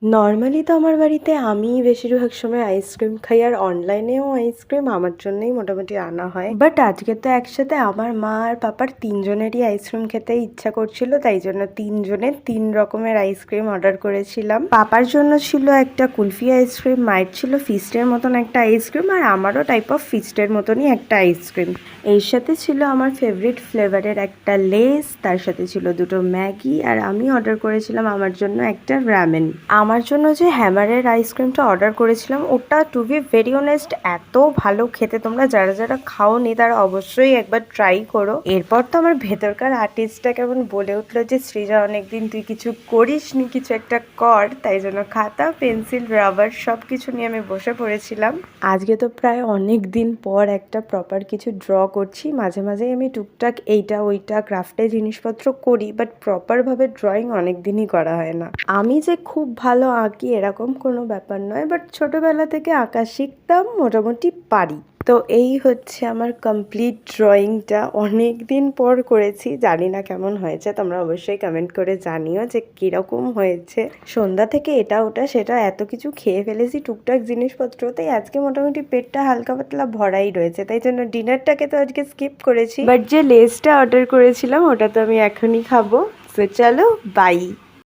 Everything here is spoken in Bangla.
নরমালি তো আমার বাড়িতে আমিই বেশিরভাগ সময় আইসক্রিম খাই আর অনলাইনেও আইসক্রিম আমার জন্যই মোটামুটি আনা হয়। বাট আজকে তো একসাথে আমার মা আর পাপার ৩ জনেরই আইসক্রিম খেতে ইচ্ছা করছিল, তাই জন্য ৩ জনের ৩ রকমের আইসক্রিম অর্ডার করেছিলাম। পাপার জন্য ছিল একটা কুলফি আইসক্রিম, মায়ের ছিল ফিস্টের মতন একটা আইসক্রিম আর আমারও টাইপ অফ ফিস্টের মতনই একটা আইসক্রিম। এর সাথে ছিল আমার ফেভারিট ফ্লেভারের একটা লেস, তার সাথে ছিল দুটো ম্যাগি আর আমি অর্ডার করেছিলাম আমার জন্য একটা রামেন। আমার জন্য যে হ্যামারের আইসক্রিমটা অর্ডার করেছিলাম ওটা টু বি ভেরি অনেস্ট এত ভালো খেতে, তোমরা যারা যারা খাওনি তারা অবশ্যই একবার ট্রাই করো। এরপর তো আমার ভেতরকার আর্টিস্টটা কেমন বলে উঠলো যে সৃজা অনেকদিন তুই কিছু করিসনি, কিছু একটা কর। তাই জন্য খাতা পেন্সিল রাবার সব কিছু নিয়ে আমি বসে পড়েছিলাম। আজকে তো প্রায় অনেক দিন পর একটা প্রপার কিছু ড্র করছি। মাঝে মাঝেই আমি টুকটাক এইটা ওইটা ক্রাফটে জিনিসপত্র করি, বাট প্রপারভাবে ড্রয়িং অনেক দিনই করা হয় না। আমি যে খুব ভালো আঁকি এরকম কোনো ব্যাপার নয়, বাট ছোটবেলা থেকে আঁকা শিখতাম, মোটামুটি পারি। তো এই হচ্ছে আমার কমপ্লিট ড্রয়িংটা, অনেক দিন পর করেছি। জানি না কেমন হয়েছে, তোমরা অবশ্যই কমেন্ট করে জানিও যে কীরকম হয়েছে। সন্ধ্যা থেকে এটা ওটা সেটা এত কিছু খেয়ে ফেলেছি টুকটাক জিনিসপত্র, তাই আজকে মোটামুটি পেটটা হালকা পাতলা ভরাই রয়েছে, তাই জন্য ডিনারটাকে তো আজকে স্কিপ করেছি। বাট যে লেসটা অর্ডার করেছিলাম ওটা তো আমি এখনই খাবো। তো চলো বাই।